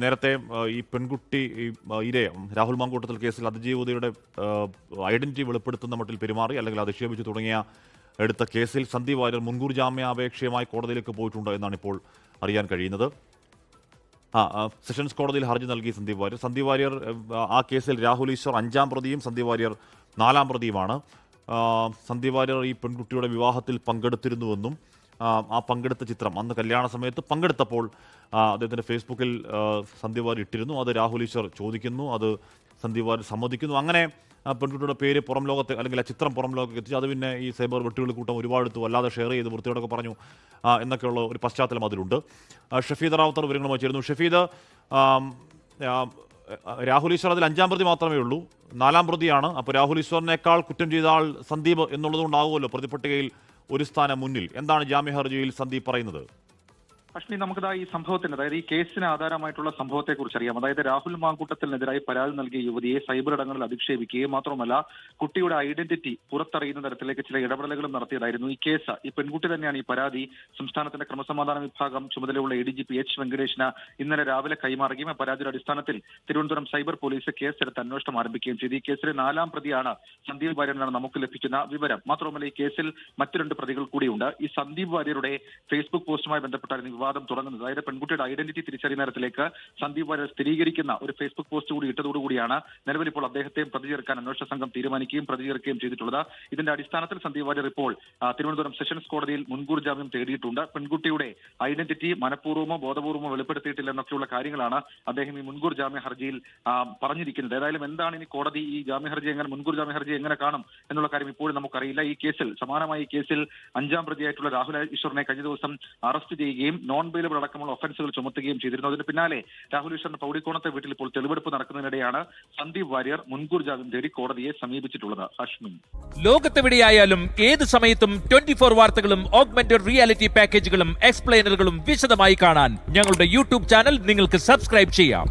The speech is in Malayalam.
നേരത്തെ ഈ പെൺകുട്ടി ഇരയെ രാഹുൽ മാങ്കൂട്ടത്തിൽ കേസിൽ അതിജീവിതയുടെ ഐഡന്റിറ്റി വെളിപ്പെടുത്തുന്ന മട്ടിൽ പെരുമാറി അല്ലെങ്കിൽ അധിക്ഷേപിച്ചു തുടങ്ങിയ എടുത്ത കേസിൽ സന്ദീപ് വാര്യർ മുൻകൂർ ജാമ്യാപേക്ഷയുമായി കോടതിയിലേക്ക് പോയിട്ടുണ്ട് എന്നാണ് ഇപ്പോൾ അറിയാൻ കഴിയുന്നത്. സെഷൻസ് കോടതിയിൽ ഹർജി നൽകി സന്ദീപ് വാര്യർ ആ കേസിൽ രാഹുൽ ഈശ്വർ 5ാം പ്രതിയും സന്ദീപ് വാര്യർ 4ാം പ്രതിയുമാണ്. സന്ദീപ് വാര്യർ ഈ പെൺകുട്ടിയുടെ വിവാഹത്തിൽ പങ്കെടുത്തിരുന്നുവെന്നും ആ പങ്കെടുത്ത ചിത്രം അന്ന് കല്യാണ സമയത്ത് പങ്കെടുത്തപ്പോൾ അദ്ദേഹത്തിൻ്റെ ഫേസ്ബുക്കിൽ സന്ദീപ് വാര്യർ ഇട്ടിരുന്നു. അത് രാഹുൽ ഈശ്വർ ചോദിക്കുന്നു, അത് സന്ദീപ് വാര്യർ സമ്മതിക്കുന്നു. അങ്ങനെ പെൺകുട്ടിയുടെ പേര് പുറം ലോകത്തെ അല്ലെങ്കിൽ ആ ചിത്രം പുറം ലോകത്തേക്ക് എത്തിച്ചു. അത് പിന്നെ ഈ സൈബർ വെട്ടുകൾ കൂട്ടം ഒരുപാട് എടുത്തു, അല്ലാതെ ഷെയർ ചെയ്ത് വൃത്തിയോടൊക്കെ പറഞ്ഞു എന്നൊക്കെയുള്ള ഒരു പശ്ചാത്തലം അതിലുണ്ട്. ഷഫീദ് റാവുത്തർ വിവരങ്ങളുമായി ചേരുന്നു. ഷഫീദ്, രാഹുൽ ഈശ്വർ അതിൽ 5ാം പ്രതി മാത്രമേ ഉള്ളൂ, 4ാം പ്രതിയാണ്. അപ്പോൾ രാഹുൽ ഈശ്വറിനേക്കാൾ കുറ്റം ചെയ്ത ആൾ സന്ദീപ് എന്നുള്ളതുകൊണ്ടാകുമല്ലോ പ്രതിപട്ടികയിൽ ഒരു സ്ഥാനം മുന്നിൽ. എന്താണ് ജാമ്യ ഹർജിയിൽ സന്ദീപ് പറയുന്നത്? അശ്വിനി, നമുക്കിതാ ഈ സംഭവത്തിന്, അതായത് ഈ കേസിന് ആധാരമായിട്ടുള്ള സംഭവത്തെ കുറിച്ച് അറിയാം. അതായത് രാഹുൽ മാങ്കൂട്ടത്തിനെതിരായി പരാതി നൽകിയ യുവതിയെ സൈബർ ഇടങ്ങളിൽ അധിക്ഷേപിക്കുകയും മാത്രമല്ല കുട്ടിയുടെ ഐഡന്റിറ്റി പുറത്തറിയുന്ന തരത്തിലേക്ക് ചില ഇടപെടലുകളും നടത്തിയതായിരുന്നു ഈ കേസ്. ഈ പെൺകുട്ടി തന്നെയാണ് ഈ പരാതി സംസ്ഥാനത്തിന്റെ ക്രമസമാധാന വിഭാഗം ചുമതലയുള്ള ADGP H വെങ്കടേഷിന് ഇന്നലെ രാവിലെ കൈമാറുകയും പരാതിയുടെ അടിസ്ഥാനത്തിൽ തിരുവനന്തപുരം സൈബർ പോലീസ് കേസെടുത്ത് അന്വേഷണം ആരംഭിക്കുകയും ചെയ്തു. ഈ കേസിലെ 4ാം പ്രതിയാണ് സന്ദീപ് വാര്യരെന്നാണ് നമുക്ക് ലഭിക്കുന്ന വിവരം. മാത്രമല്ല ഈ കേസിൽ മറ്റു 2 പ്രതികൾ കൂടിയുണ്ട്. ഈ സന്ദീപ് വാര്യരുടെ ഫേസ്ബുക്ക് പോസ്റ്റുമായി ബന്ധപ്പെട്ടായിരുന്നു വിവാദം തുടങ്ങുന്നത്. അതായത് പെൺകുട്ടിയുടെ ഐഡന്റിറ്റി തിരിച്ചറിയുന്ന തരത്തിലേക്ക് സന്ദീപ് വാര്യർ സ്ഥിരീകരിക്കുന്ന ഒരു ഫേസ്ബുക്ക് പോസ്റ്റ് കൂടി ഇട്ടതോടുകൂടിയാണ് നിലവിൽ ഇപ്പോൾ അദ്ദേഹത്തെയും പ്രതി ചേർക്കാൻ അന്വേഷണ സംഘം തീരുമാനിക്കുകയും പ്രതി ചേർക്കുകയും ചെയ്തിട്ടുള്ളത്. ഇതിന്റെ അടിസ്ഥാനത്തിൽ സന്ദീപ് വാര്യർ ഇപ്പോൾ തിരുവനന്തപുരം സെഷൻസ് കോടതിയിൽ മുൻകൂർ ജാമ്യം തേടിയിട്ടുണ്ട്. പെൺകുട്ടിയുടെ ഐഡന്റിറ്റി മനഃപൂർവ്വമോ ബോധപൂർവ്വമോ വെളിപ്പെടുത്തിയിട്ടില്ല എന്നൊക്കെയുള്ള കാര്യങ്ങളാണ് അദ്ദേഹം ഈ മുൻകൂർ ജാമ്യ ഹർജിയിൽ പറഞ്ഞിരിക്കുന്നത്. ഏതായാലും എന്താണ് ഇനി കോടതി ഈ ജാമ്യ ഹർജി എങ്ങനെ, മുൻകൂർ ജാമ്യ ഹർജി എങ്ങനെ കാണും എന്നുള്ള കാര്യം ഇപ്പോഴും നമുക്കറിയില്ല. ഈ കേസിൽ സമാനമായ ഈ കേസിൽ 5ാം പ്രതിയായിട്ടുള്ള രാഹുൽ ഈശ്വറിനെ കഴിഞ്ഞ ദിവസം അറസ്റ്റ് ചെയ്യുകയും നോൺ ബെയിലബിൾ അടക്കമുള്ള ഒഫൻസുകൾ ചുമത്തുകയും ചെയ്തിരുന്നു. അതിന് പിന്നാലെ രാഹുൽ ഈശ്വറിന്റെ പൗടിക്കോണത്തെ വീട്ടിൽ ഇപ്പോൾ തെളിവെടുപ്പ് നടക്കുന്നതിനിടെയാണ് സന്ദീപ് വാര്യർ മുൻകൂർ ജാമ്യം തേടി കോടതിയെ സമീപിച്ചിട്ടുള്ളത്. ഹാഷ്മി, ലോകത്തെവിടെയായാലും ഏത് സമയത്തും 24 വാർത്തകളും ഓഗ്മെന്റഡ് റിയാലിറ്റി പാക്കേജുകളും എക്സ്പ്ലെയിനറുകളും വിശദമായി കാണാൻ ഞങ്ങളുടെ യൂട്യൂബ് ചാനൽ നിങ്ങൾക്ക് സബ്സ്ക്രൈബ് ചെയ്യാം.